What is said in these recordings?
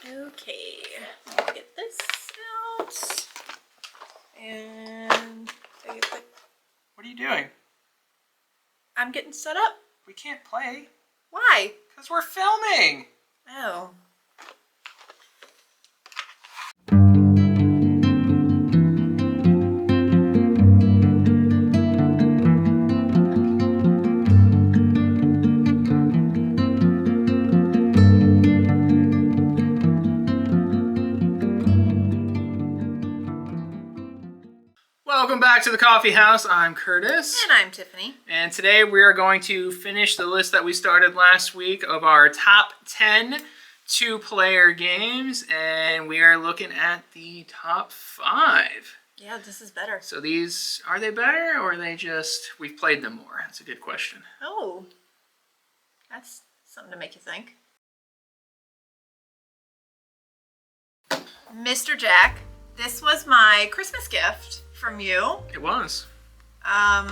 Okay, I'll get this out and take a quick. What are you doing? I'm getting set up. We can't play. Why? Because we're filming. Oh. Welcome back to the Coffee House. I'm Curtis. And I'm Tiffany. And today we are going to finish the list that we started last week of our top 10 two-player games. And we are looking at the top 5. Yeah, this is better. So these, are they better or are they just, we've played them more? That's a good question. Oh, that's something to make you think. Mr. Jack, this was my Christmas gift from you. It was. A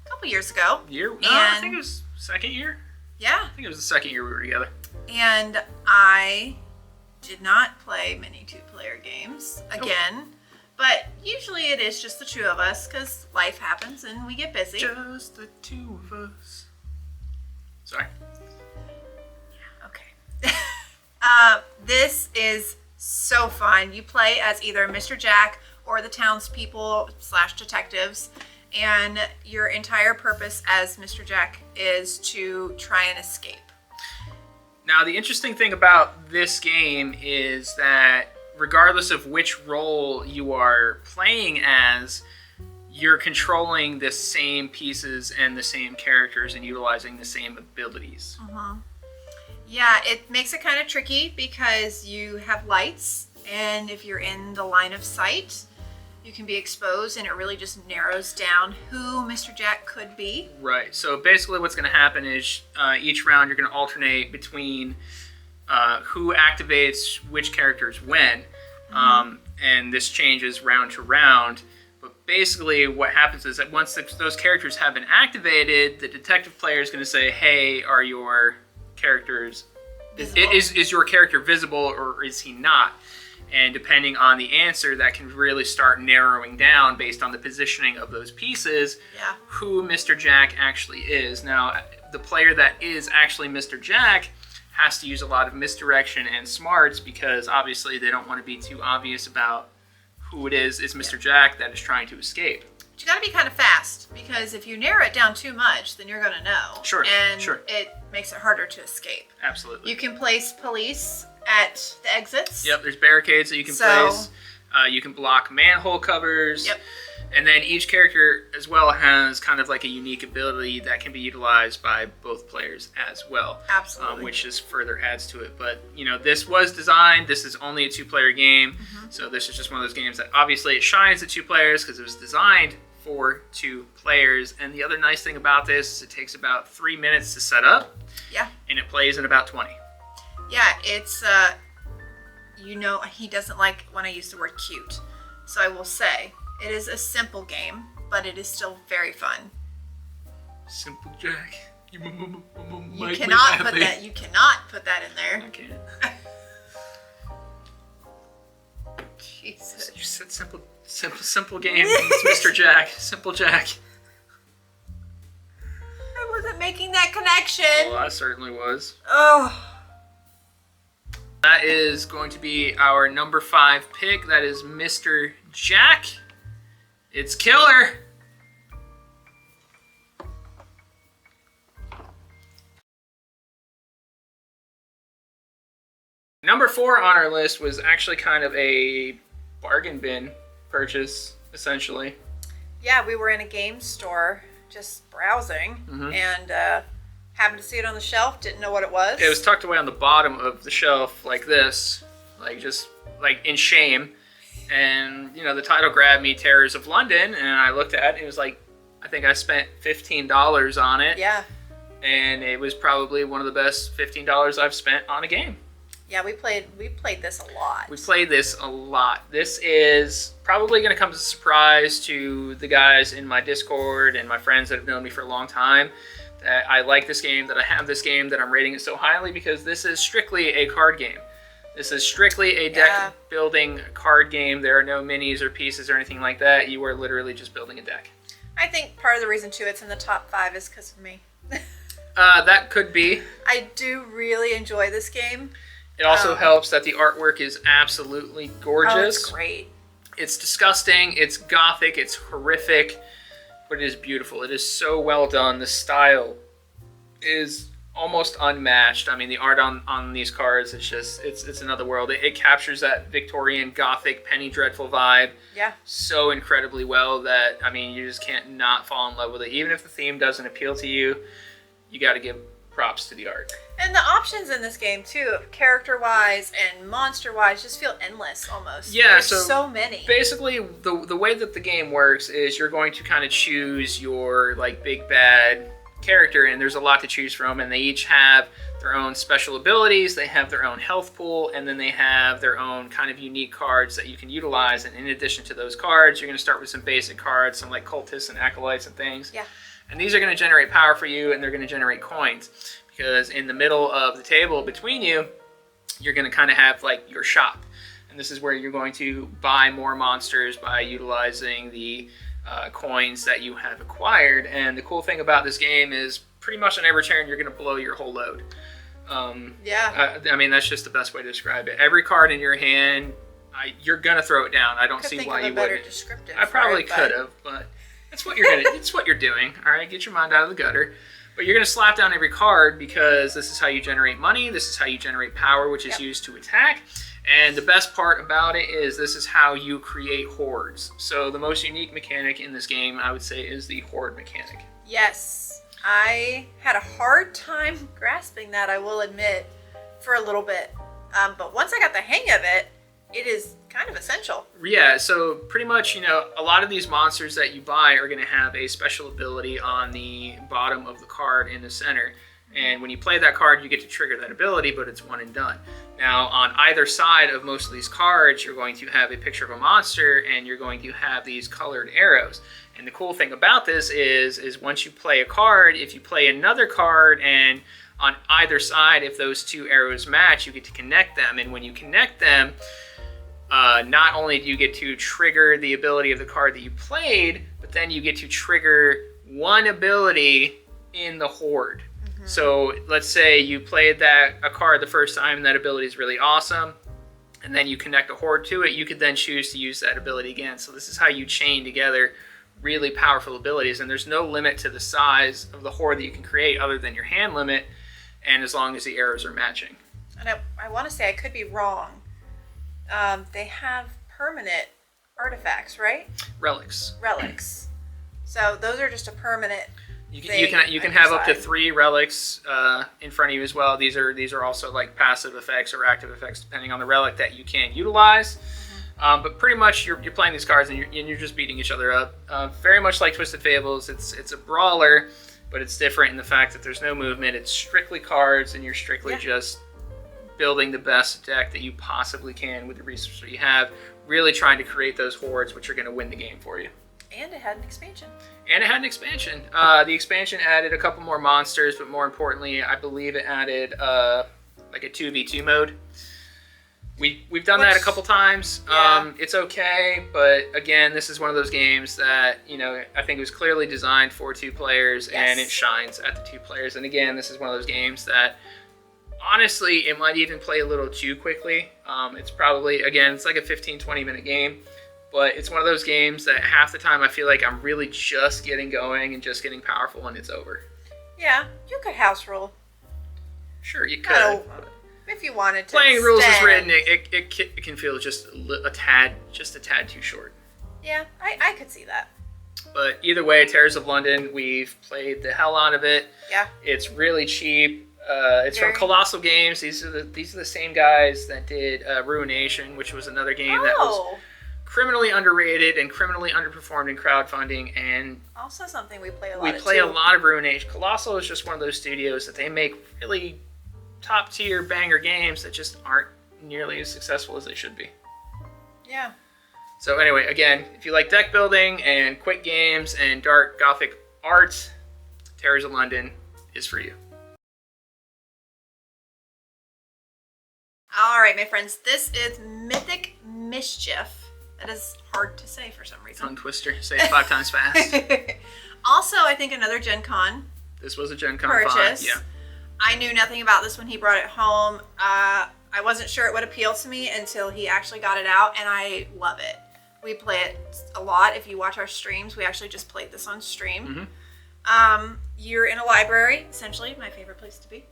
couple years ago. I think it was second year. Yeah. I think it was the second year we were together. And I did not play many two-player games again. But usually it is just the two of us because life happens and we get busy. Just the two of us. Sorry. Yeah, okay. This is so fun. You play as either Mr. Jack or the townspeople / detectives. And your entire purpose as Mr. Jack is to try and escape. Now, the interesting thing about this game is that regardless of which role you are playing as, you're controlling the same pieces and the same characters and utilizing the same abilities. Yeah, it makes it kind of tricky because you have lights, and if you're in the line of sight, you can be exposed, and it really just narrows down who Mr. Jack could be. Right. So basically what's going to happen is each round you're going to alternate between who activates which characters when. And this changes round to round. But basically what happens is that once those characters have been activated, the detective player is going to say, hey, are your characters... Is your character visible or is he not? And depending on the answer, that can really start narrowing down based on the positioning of those pieces, who Mr. Jack actually is. Now, the player that is actually Mr. Jack has to use a lot of misdirection and smarts because obviously they don't want to be too obvious about who it is Mr. Jack that is trying to escape. But you got to be kind of fast because if you narrow it down too much, then you're going to know. Sure. And it makes it harder to escape. Absolutely. You can place police at the exits. Yep, there's barricades that you can place. You can block manhole covers. Yep. And then each character as well has kind of like a unique ability that can be utilized by both players as well. Absolutely. Which just further adds to it. But, you know, this was designed, this is only a two-player game. So this is just one of those games that obviously it shines at two players because it was designed for two players. And the other nice thing about this is it takes about 3 minutes to set up. Yeah. And it plays in about 20. Yeah, it's, you know, he doesn't like when I use the word cute. So I will say, it is a simple game, but it is still very fun. Simple Jack. You cannot put that. You cannot put that in there. I can't. Jesus. You said simple game. It's Mr. Jack. Simple Jack. I wasn't making that connection. Well, I certainly was. Oh. That is going to be our number 5 pick. That is Mr. Jack. It's killer. Number 4 on our list was actually kind of a bargain bin purchase, essentially. Yeah, we were in a game store just browsing and happened to see it on the shelf, didn't know what it was. It was tucked away on the bottom of the shelf like this, like just like in shame. And, you know, the title grabbed me, Terrors of London, and I looked at it, and it was like, I think I spent $15 on it. Yeah. And it was probably one of the best $15 I've spent on a game. Yeah, we played this a lot. We played this a lot. This is probably going to come as a surprise to the guys in my Discord and my friends that have known me for a long time. That I like this game, that I have this game, that I'm rating it so highly because this is strictly a card game. This is strictly a deck building card game. There are no minis or pieces or anything like that. You are literally just building a deck. I think part of the reason too it's in the top 5 is because of me. That could be. I do really enjoy this game. It also helps that the artwork is absolutely gorgeous. Oh, it's great. It's disgusting, it's gothic, it's horrific, but it is beautiful. It is so well done. The style is almost unmatched. I mean, the art on these cards, it's another world. It captures that Victorian Gothic Penny Dreadful vibe so incredibly well that, I mean, you just can't not fall in love with it. Even if the theme doesn't appeal to you, you got to give props to the art. And the options in this game too, character-wise and monster-wise, just feel endless almost. Yeah, there's so many. Basically, the way that the game works is you're going to kind of choose your like big bad character, and there's a lot to choose from, and they each have their own special abilities, they have their own health pool, and then they have their own kind of unique cards that you can utilize. And in addition to those cards, you're going to start with some basic cards, some like cultists and acolytes and things. Yeah. And these are going to generate power for you, and they're going to generate coins, because in the middle of the table between you, you're going to kind of have like your shop, and this is where you're going to buy more monsters by utilizing the coins that you have acquired. And the cool thing about this game is pretty much on every turn you're going to blow your whole load. I mean, that's just the best way to describe it. Every card in your hand, you're going to throw it down. I don't see why you wouldn't. I probably could have, but it's what you're gonna. It's what you're doing. All right, get your mind out of the gutter. But you're going to slap down every card, because this is how you generate money. This is how you generate power, which is used to attack. And the best part about it is this is how you create hordes. So the most unique mechanic in this game, I would say, is the horde mechanic. Yes. I had a hard time grasping that, I will admit, for a little bit. But once I got the hang of it, it is kind of essential. Yeah, so pretty much, you know, a lot of these monsters that you buy are going to have a special ability on the bottom of the card in the center. And when you play that card, you get to trigger that ability, but it's one and done. Now, on either side of most of these cards, you're going to have a picture of a monster, and you're going to have these colored arrows. And the cool thing about this is once you play a card, if you play another card, and on either side, if those two arrows match, you get to connect them. And when you connect them, not only do you get to trigger the ability of the card that you played, but then you get to trigger one ability in the horde. So let's say you played a card the first time, and that ability is really awesome, and then you connect a horde to it, you could then choose to use that ability again. So this is how you chain together really powerful abilities, and there's no limit to the size of the horde that you can create other than your hand limit, and as long as the arrows are matching. And I want to say, I could be wrong, they have permanent artifacts, right? Relics. So those are just a permanent You can have up to 3 relics in front of you as well. These are also like passive effects or active effects depending on the relic that you can utilize. But pretty much you're playing these cards and you're just beating each other up. Very much like Twisted Fables, it's a brawler, but it's different in the fact that there's no movement. It's strictly cards, and you're strictly just building the best deck that you possibly can with the resources that you have. Really trying to create those hordes, which are going to win the game for you. And it had an expansion. The expansion added a couple more monsters, but more importantly, I believe it added like a 2v2 mode. We've done that a couple times. Yeah. It's okay, but again, this is one of those games that, you know, I think it was clearly designed for 2 players, and it shines at the 2 players. And again, this is one of those games that, honestly, it might even play a little too quickly. It's probably, again, it's like a 15-20 minute game. But it's one of those games that half the time I feel like I'm really just getting going and just getting powerful, and it's over. Yeah, you could house rule. Sure, you could. If you wanted to. Playing rules is written, it can feel just a tad too short. Yeah, I could see that. But either way, Terrors of London, we've played the hell out of it. Yeah. It's really cheap. It's from Colossal Games. These are the same guys that did Ruination, which was another game that was criminally underrated and criminally underperformed in crowdfunding, and also something we play a lot of Ruination. Colossal is just one of those studios that they make really top tier banger games that just aren't nearly as successful as they should be. Yeah. So anyway, again, if you like deck building and quick games and dark gothic art, Terrors of London is for you. All right, my friends, this is Mythic Mischief. That is hard to say for some reason. Tongue twister. Say it 5 times fast. Also, I think another Gen Con This was a Gen Con purchase. Yeah. I knew nothing about this when he brought it home. I wasn't sure it would appeal to me until he actually got it out, and I love it. We play it a lot. If you watch our streams, we actually just played this on stream. You're in a library, essentially, my favorite place to be.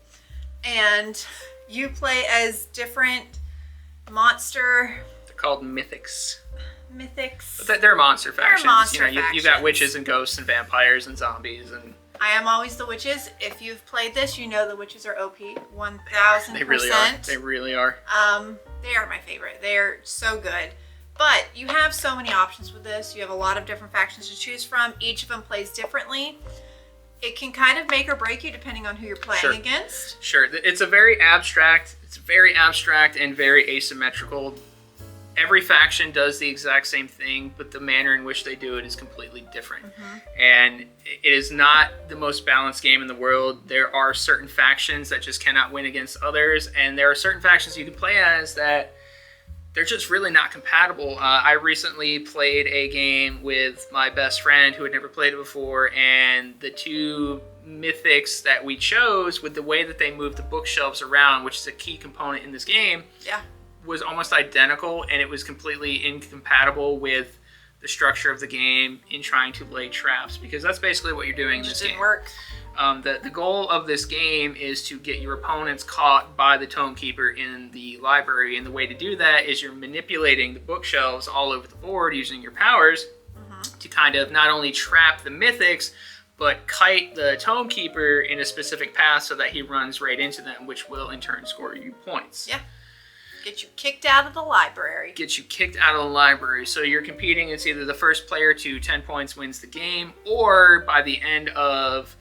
And you play as different monster... They're called mythics. Mythics. But they're monster factions. monster you got factions. witches and ghosts and vampires and zombies and... I am always the witches. If you've played this, you know the witches are OP. 1000%. They really are. They really are. They are my favorite. They are so good. But you have so many options with this. You have a lot of different factions to choose from. Each of them plays differently. It can kind of make or break you depending on who you're playing against. Sure. It's very abstract and very asymmetrical. Every faction does the exact same thing, but the manner in which they do it is completely different. And it is not the most balanced game in the world. There are certain factions that just cannot win against others, and there are certain factions you can play as that they're just really not compatible. I recently played a game with my best friend who had never played it before, and the two mythics that we chose, with the way that they move the bookshelves around, which is a key component in this game, was almost identical, and it was completely incompatible with the structure of the game in trying to lay traps, because that's basically what you're doing in this game. It didn't work. The goal of this game is to get your opponents caught by the Tomekeeper in the library, and the way to do that is you're manipulating the bookshelves all over the board using your powers to kind of not only trap the mythics, but kite the Tomekeeper in a specific path so that he runs right into them, which will in turn score you points. Yeah. Get you kicked out of the library. Get you kicked out of the library. So you're competing. It's either the first player to 10 points wins the game, or by the end of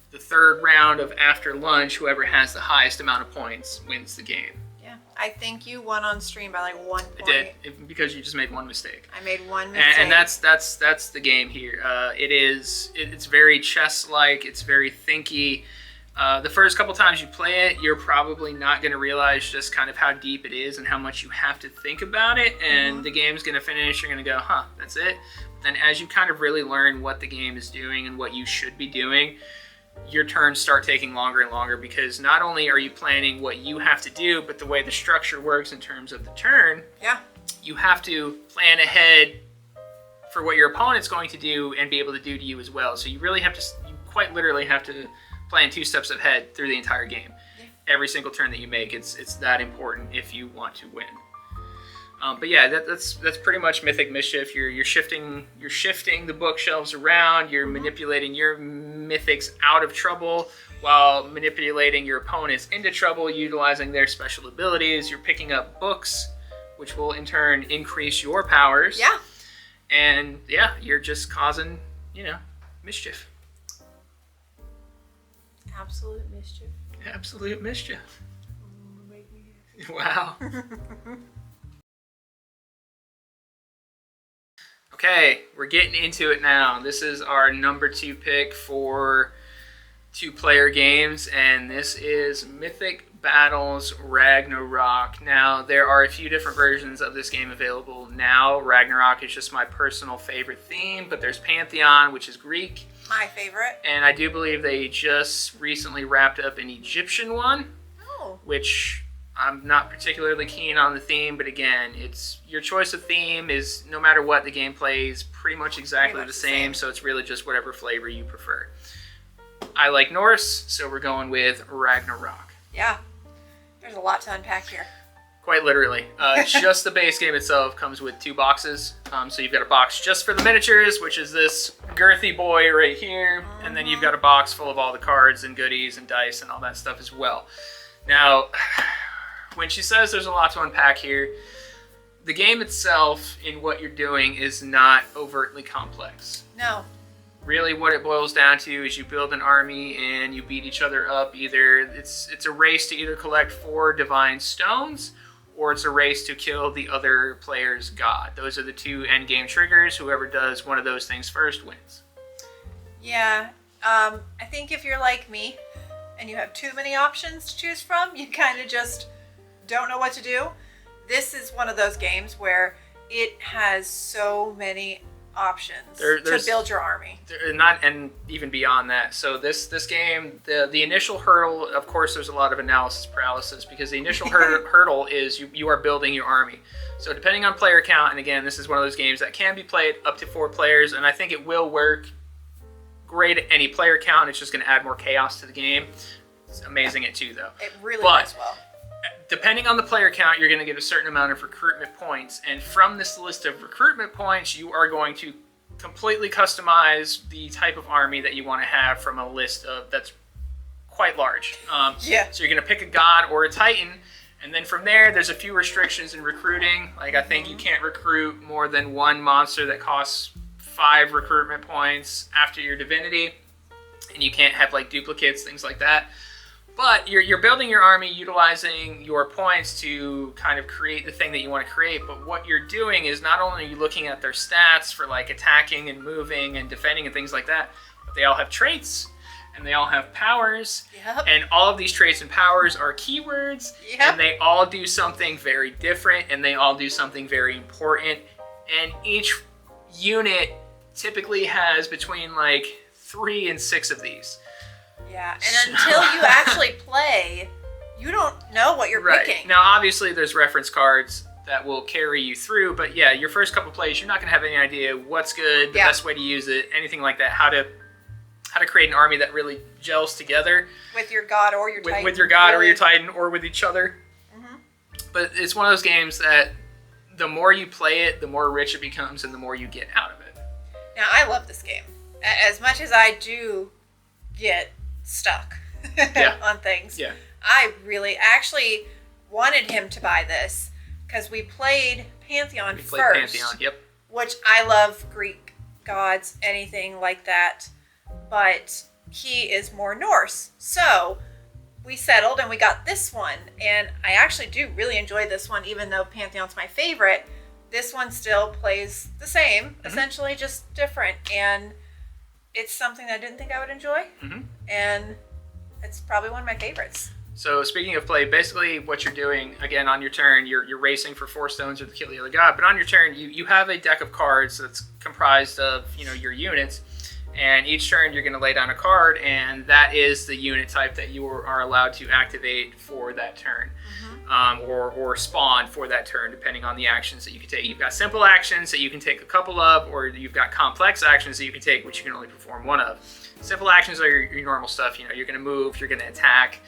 the third round of after lunch, whoever has the highest amount of points wins the game. Yeah. I think you won on stream by like 1 point. I did, because you just made one mistake. I made one mistake. And that's the game here. It's very chess-like. It's very thinky. The first couple times you play it, you're probably not going to realize just kind of how deep it is and how much you have to think about it. And the game's going to finish. You're going to go, huh, that's it. Then as you kind of really learn what the game is doing and what you should be doing, your turns start taking longer and longer, because not only are you planning what you have to do, but the way the structure works in terms of the turn, you have to plan ahead for what your opponent's going to do and be able to do to you as well. So you quite literally have to plan 2 steps ahead through the entire game. Every single turn that you make, it's that important if you want to win. But yeah, that's pretty much Mythic Mischief. You're shifting the bookshelves around. You're manipulating your mythics out of trouble while manipulating your opponents into trouble, utilizing their special abilities. You're picking up books, which will in turn increase your powers. Yeah. And yeah, you're just causing, mischief. Absolute mischief. Absolute mischief. Wow. Okay, we're getting into it now. This is our number 2 pick for 2-player games, and this is Mythic Battles Ragnarok. Now, there are a few different versions of this game available now. Ragnarok is just my personal favorite theme, but there's Pantheon, which is Greek. My favorite. And I do believe they just recently wrapped up an Egyptian one, which I'm not particularly keen on the theme, but again, it's your choice of theme is no matter what, the gameplay is pretty much exactly the same, so it's really just whatever flavor you prefer. I like Norse, so we're going with Ragnarok. Yeah, there's a lot to unpack here. Quite literally. Just the base game itself comes with 2 boxes. So you've got a box just for the miniatures, which is this girthy boy right here, and then you've got a box full of all the cards and goodies and dice and all that stuff as well. Now, when she says there's a lot to unpack here, the game itself in what you're doing is not overtly complex. No. Really what it boils down to is you build an army and you beat each other up. Either it's a race to either collect 4 divine stones, or it's a race to kill the other player's god. Those are the 2 end game triggers. Whoever does one of those things first wins. Yeah, I think if you're like me and you have too many options to choose from, you kind of just don't know what to do, this is one of those games where it has so many options to build your army. And even beyond that. So this game, the initial hurdle, of course, there's a lot of analysis paralysis, because the initial hurdle is you are building your army. So depending on player count, and again, this is one of those games that can be played up to 4 players, and I think it will work great at any player count. It's just going to add more chaos to the game. It's amazing at 2, though. It really works well. Depending on the player count, you're going to get a certain amount of recruitment points, and from this list of recruitment points, you are going to completely customize the type of army that you want to have from a list that's quite large. So you're going to pick a god or a titan, and then from there, there's a few restrictions in recruiting. Like, I think you can't recruit more than 1 monster that costs 5 recruitment points after your divinity, and you can't have like duplicates, things like that. But you're building your army utilizing your points to kind of create the thing that you want to create. But what you're doing is not only are you looking at their stats for like attacking and moving and defending and things like that, but they all have traits and they all have powers. And all of these traits and powers are keywords. And they all do something very different, and they all do something very important. And each unit typically has between like 3 and 6 of these. Yeah, and until you actually play, you don't know what you're picking. Now, obviously, there's reference cards that will carry you through, but yeah, your first couple plays, you're not going to have any idea what's good, the best way to use it, anything like that, how to create an army that really gels together. With your god or your titan. With your god or your titan, or with each other. But it's one of those games that the more you play it, the more rich it becomes, and the more you get out of it. Now, I love this game. As much as I do get stuck on things. I really actually wanted him to buy this because we played Pantheon first. Which I love Greek gods, anything like that, but he is more Norse. So we settled and we got this one, and I actually do really enjoy this one, even though Pantheon's my favorite. This one still plays the same, essentially just different, and it's something that I didn't think I would enjoy, and it's probably one of my favorites. So speaking of play, basically what you're doing, again, on your turn, you're racing for 4 stones or to kill the other god, but on your turn, you have a deck of cards that's comprised of, your units, and each turn you're going to lay down a card, and that is the unit type that you are allowed to activate for that turn. Or spawn for that turn, depending on the actions that you can take. You've got simple actions that you can take a couple of, or you've got complex actions that you can take, which you can only perform 1 of. Simple actions are your normal stuff. You're going to move, you're going to attack,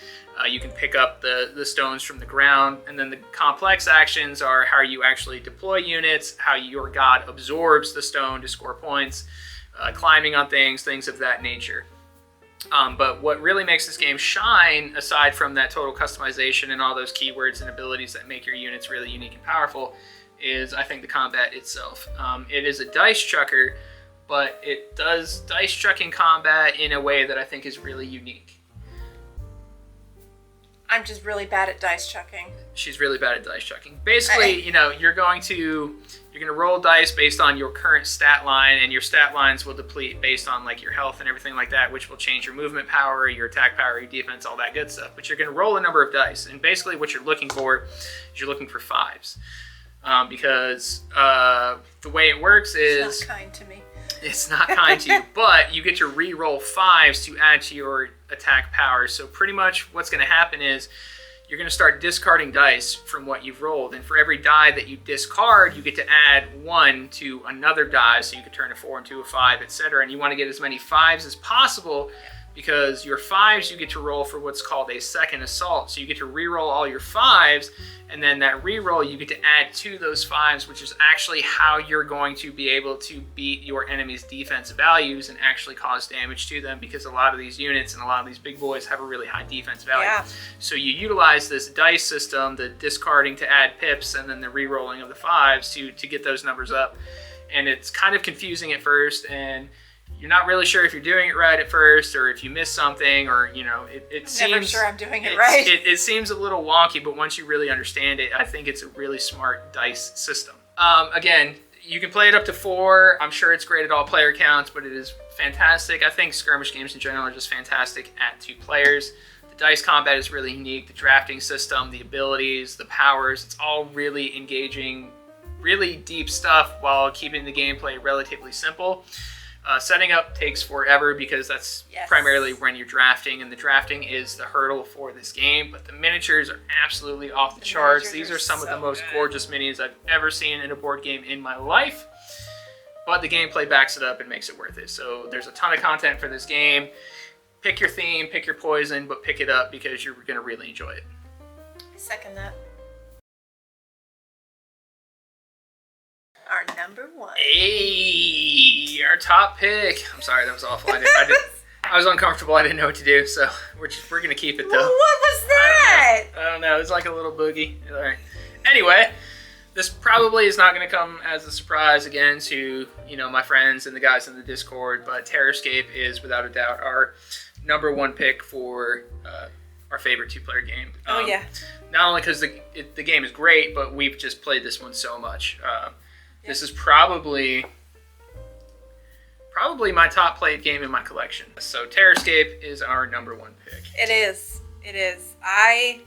you can pick up the stones from the ground, and then the complex actions are how you actually deploy units, how your god absorbs the stone to score points, climbing on things of that nature. But what really makes this game shine, aside from that total customization and all those keywords and abilities that make your units really unique and powerful, is I think the combat itself. It is a dice chucker, but it does dice chucking combat in a way that I think is really unique. I'm just really bad at dice chucking. She's really bad at dice chucking. Basically, you're going to roll dice based on your current stat line, and your stat lines will deplete based on like your health and everything like that, which will change your movement power, your attack power, your defense, all that good stuff. But you're going to roll a number of dice, and basically what you're looking for is you're looking for 5s, because the way it works is it's not kind to me. It's not kind to you, but you get to re-roll 5s to add to your attack power. So pretty much what's going to happen is you're going to start discarding dice from what you've rolled. And for every die that you discard, you get to add 1 to another die. So you can turn a 4 into a 5, etc. And you want to get as many 5s as possible, because your 5s you get to roll for what's called a second assault. So you get to re-roll all your 5s, and then that re-roll you get to add to those 5s, which is actually how you're going to be able to beat your enemy's defense values and actually cause damage to them, because a lot of these units and a lot of these big boys have a really high defense value. So you utilize this dice system, the discarding to add pips, and then the re-rolling of the 5s to get those numbers up. And it's kind of confusing at first, and you're not really sure if you're doing it right at first, or if you miss something, or it seems. Never sure I'm doing it right. It seems a little wonky, but once you really understand it, I think it's a really smart dice system. Again, you can play it up to 4. I'm sure it's great at all player counts, but it is fantastic. I think skirmish games in general are just fantastic at 2 players. The dice combat is really unique. The drafting system, the abilities, the powers, it's all really engaging, really deep stuff while keeping the gameplay relatively simple. Setting up takes forever because that's primarily when you're drafting, and the drafting is the hurdle for this game. But the miniatures are absolutely off the charts. These are some of the most gorgeous minis I've ever seen in a board game in my life. But the gameplay backs it up and makes it worth it. So there's a ton of content for this game. Pick your theme, pick your poison, but pick it up because you're going to really enjoy it. I second that. Our number one. Hey, our top pick. I'm sorry, that was awful. I was uncomfortable. I didn't know what to do, so we're gonna keep it though. What was that? I don't know. It's like a little boogie. All right. Anyway, this probably is not gonna come as a surprise again to my friends and the guys in the Discord, but Terrorscape is without a doubt our number one pick for our favorite two-player game. Oh yeah. Not only because the game is great, but we've just played this one so much. This is probably my top played game in my collection. So Terrorscape is our number one pick. It is. It is. I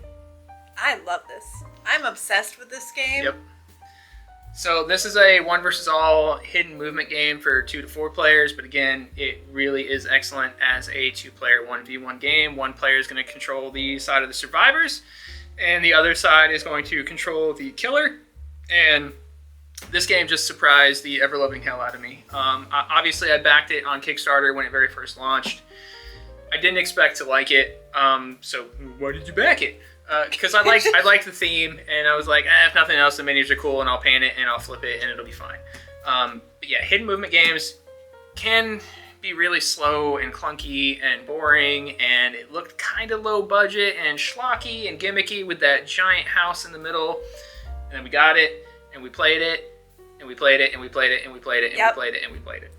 love this. I'm obsessed with this game. Yep. So this is a one versus all hidden movement game for 2 to 4 players, but again, it really is excellent as a 2-player 1v1 game. One player is going to control the side of the survivors, and the other side is going to control the killer. And this game just surprised the ever-loving hell out of me. Obviously, I backed it on Kickstarter when it very first launched. I didn't expect to like it, so why did you back it? Because I liked the theme, and I was like, if nothing else, the menus are cool, and I'll paint it, and I'll flip it, and it'll be fine. But yeah, hidden movement games can be really slow and clunky and boring, and it looked kind of low budget and schlocky and gimmicky with that giant house in the middle. And then we got it, and we played it, and we played it, and we played it, and we played it, and we played it, and we played it.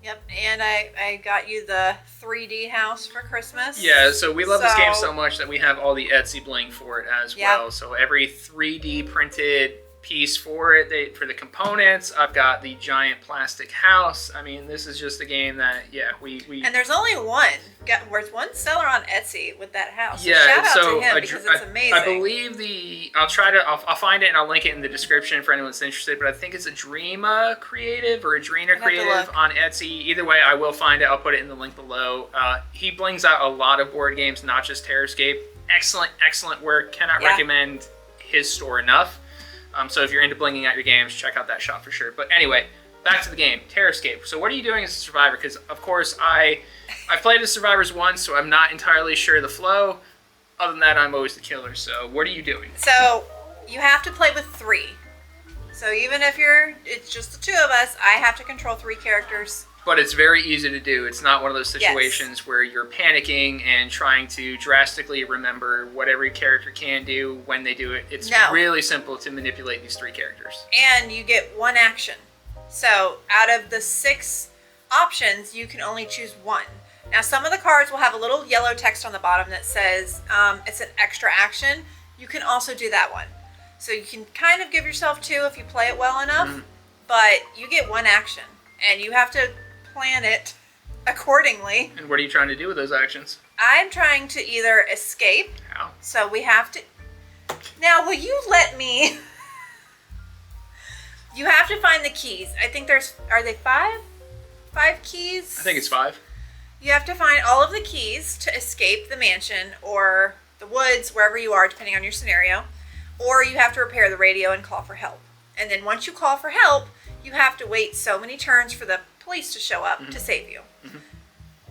Yep, and I got you the 3D house for Christmas. Yeah, so we love this game so much that we have all the Etsy bling for it as well. So every 3D printed piece for it, for the components. I've got the giant plastic house. I mean, this is just a game that, we And there's only one. There's one seller on Etsy with that house. So yeah, shout out to him because it's amazing. I believe I'll find it and I'll link it in the description for anyone that's interested, but I think it's AdrenaCreative or AdrenaCreative on Etsy. Either way, I will find it. I'll put it in the link below. He blings out a lot of board games, not just Terrorscape. Excellent work. Cannot recommend his store enough. So if you're into blinging out your games, check out that shop for sure. But anyway, back to the game, Terrorscape. So what are you doing as a survivor? Because, of course, I've played as survivors once, so I'm not entirely sure the flow. Other than that, I'm always the killer. So what are you doing? So you have to play with 3. So even if it's just the 2 of us, I have to control 3 characters. But it's very easy to do. It's not one of those situations where you're panicking and trying to drastically remember what every character can do when they do it. It's really simple to manipulate these 3 characters. And you get 1 action. So out of the 6 options, you can only choose 1. Now some of the cards will have a little yellow text on the bottom that says it's an extra action. You can also do that one. So you can kind of give yourself 2 if you play it well enough, but you get 1 action. And you have to plan it accordingly. And what are you trying to do with those actions? I'm trying to either escape. How? So we have to... Now, will you let me... You have to find the keys. I think are they 5? 5 keys? I think it's 5. You have to find all of the keys to escape the mansion or the woods, wherever you are, depending on your scenario. Or you have to repair the radio and call for help. And then once you call for help, you have to wait so many turns for the police to show up to save you.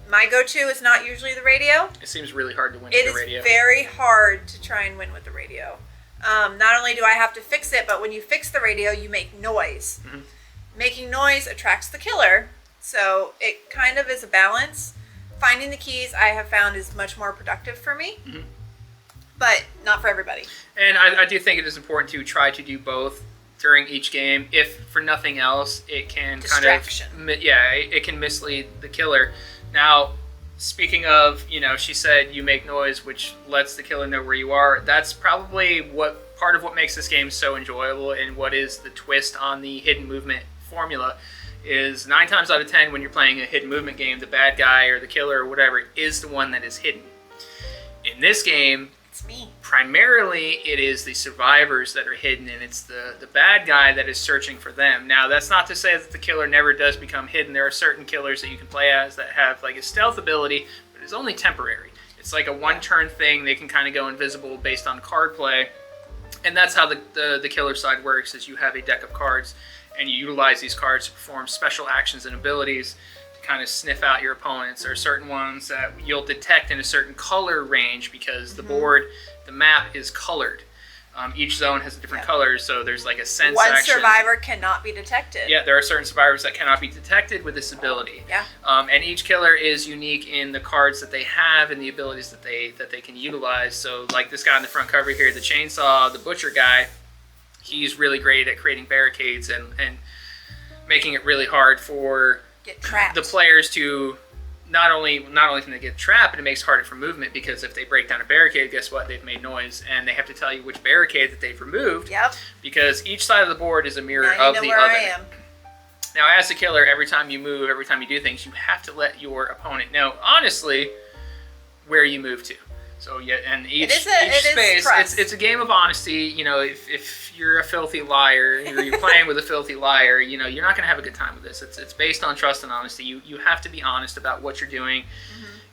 My go-to is not usually the radio. It seems really hard to win with the radio. It is very hard to try and win with the radio. Not only do I have to fix it, but when you fix the radio, you make noise. Making noise attracts the killer, so it kind of is a balance. Finding the keys, I have found, is much more productive for me, but not for everybody. And I do think it is important to try to do both during each game. If for nothing else, it can it can mislead the killer. Now, speaking of, she said you make noise, which lets the killer know where you are. That's probably part of what makes this game so enjoyable, and what is the twist on the hidden movement formula is 9 times out of 10 when you're playing a hidden movement game, the bad guy or the killer or whatever is the one that is hidden. In this game, It's me. primarily it is the survivors that are hidden, and it's the bad guy that is searching for them. Now, that's not to say that the killer never does become hidden. There are certain killers that you can play as that have like a stealth ability, but it's only temporary. It's like a one-turn thing. They can kind of go invisible based on card play. And that's how the killer side works, is you have a deck of cards, and you utilize these cards to perform special actions and abilities to kind of sniff out your opponents. There are certain ones that you'll detect in a certain color range because the board, the map is colored. Each zone has a different color, so there's like a sense One action. survivor cannot be detected. Yeah, there are certain survivors that cannot be detected with this ability. Yeah. And each killer is unique in the cards that they have and the abilities that they can utilize. So like this guy on the front cover here, the chainsaw, the butcher guy, he's really great at creating barricades and making it really hard for Get trapped. the players to not only can they get trapped, but it makes it harder for movement, because if they break down a barricade, guess what? They've made noise, and they have to tell you which barricade that they've removed. Yep. Because each side of the board is a mirror Now of you know the where other. I am. Now, as a killer, every time you move, every time you do things, you have to let your opponent know, honestly, where you move to. So yeah, and each space, it's a game of honesty. You know, if you're a filthy liar, or you're playing with a filthy liar, you know, you're not going to have a good time with this. It's based on trust and honesty. You have to be honest about what you're doing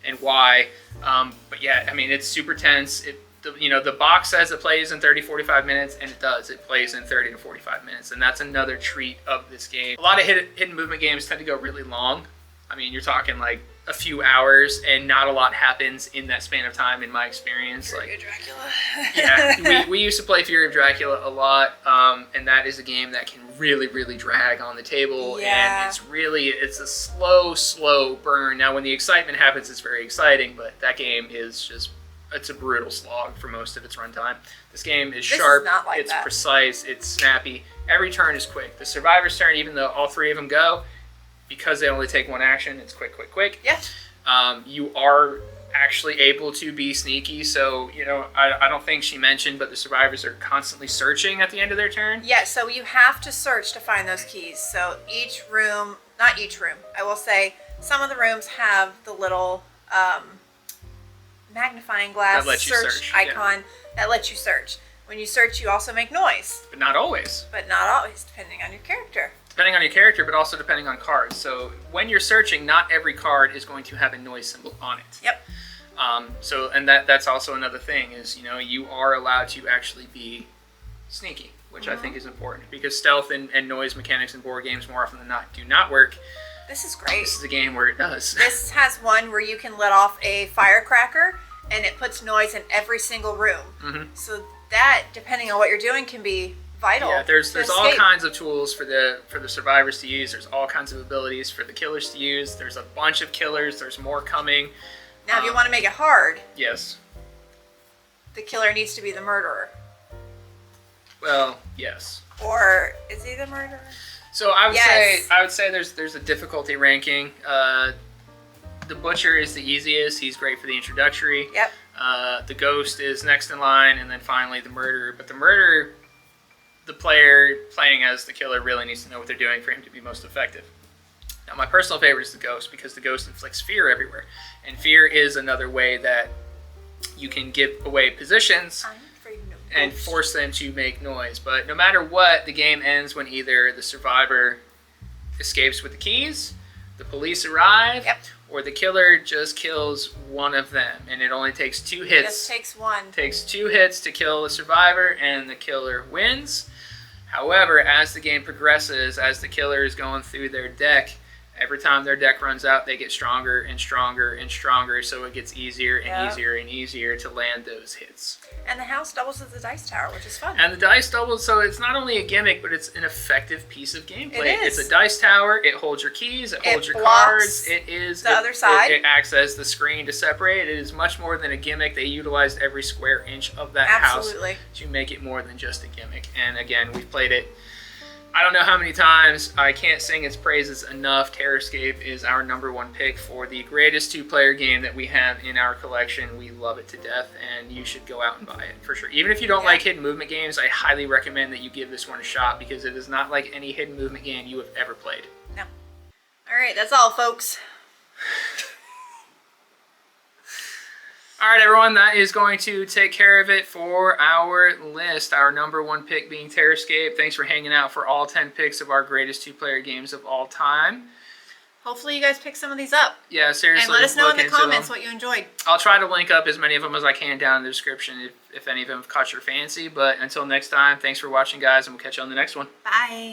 and why. But yeah, I mean, it's super tense. The box says it plays in 30-45 minutes, and it does. It plays in 30 to 45 minutes, and that's another treat of this game. A lot of hidden movement games tend to go really long. I mean, you're talking like a few hours, and not a lot happens in that span of time, in my experience. Fury of Dracula. Yeah, we used to play Fury of Dracula a lot, and that is a game that can really, really drag on the table, Yeah. and it's a slow burn. Now, when the excitement happens, it's very exciting, but that game is just, it's a brutal slog for most of its runtime. This game is sharp, not like it's that. precise, it's snappy. Every turn is quick. The survivor's turn, even though all three of them go, because they only take one action, it's quick. Yeah. You are actually able to be sneaky, so, you know, I don't think she mentioned, but the survivors are constantly searching at the end of their turn. Yeah, so you have to search to find those keys. So each room, not each room, I will say some of the rooms have the little magnifying glass That lets you search, icon that lets you search. When you search, you also make noise, But not always. but not always, depending on your character. Depending on your character, but also depending on cards. So when you're searching, not every card is going to have a noise symbol on it. Yep. And that's also another thing, is, you know, you are allowed to actually be sneaky, which I think is important, because stealth and noise mechanics in board games more often than not do not work. This is great. This is a game where it does. This has one where you can let off a firecracker, and it puts noise in every single room. So that, depending on what you're doing, can be vital. Yeah, there's to all escape. kinds of tools for the survivors to use. There's all kinds of abilities for the killers to use. There's a bunch of killers. There's more coming. Now, if you want to make it hard, Yes. the killer needs to be the murderer. Well, yes. Or is he the murderer? So I would Yes. say there's a difficulty ranking. The butcher is the easiest. He's great for the introductory. Yep. The ghost is next in line, and then finally the murderer. But the murderer, the player playing as the killer really needs to know what they're doing for him to be most effective. Now, my personal favorite is the ghost, because the ghost inflicts fear everywhere, and fear is another way that you can give away positions I'm afraid of no and ghost. force them to make noise. But no matter what, the game ends when either the survivor escapes with the keys, the police arrive, Yep. or the killer just kills one of them. And it only takes 2 It hits. just takes one. Takes 2 hits to kill the survivor, and the killer wins. However, as the game progresses, as the killer is going through their deck, every time their deck runs out, they get stronger and stronger and stronger, so it gets easier and Yep. easier and easier to land those hits. And the house doubles as a dice tower, which is fun. And the dice doubles, so it's not only a gimmick, but it's an effective piece of gameplay. It is. It's a dice tower. It holds your keys. It holds your blocks cards. It is the other side. It acts as the screen to separate. It is much more than a gimmick. They utilized every square inch of that Absolutely. house to make it more than just a gimmick. And again, we've played it I don't know how many times. I can't sing its praises enough. Terrorscape is our #1 pick for the greatest 2-player game that we have in our collection. We love it to death, and you should go out and buy it for sure. Even if you don't like hidden movement games, I highly recommend that you give this one a shot, because it is not like any hidden movement game you have ever played. No. All right, that's all, folks. All right, everyone, that is going to take care of it for our list. Our number 1 pick being Terrorscape. Thanks for hanging out for all 10 picks of our greatest 2-player games of all time. Hopefully you guys pick some of these up. Yeah, seriously. And let us know in the into comments them. what you enjoyed. I'll try to link up as many of them as I can down in the description if any of them have caught your fancy. But until next time, thanks for watching, guys, and we'll catch you on the next one. Bye.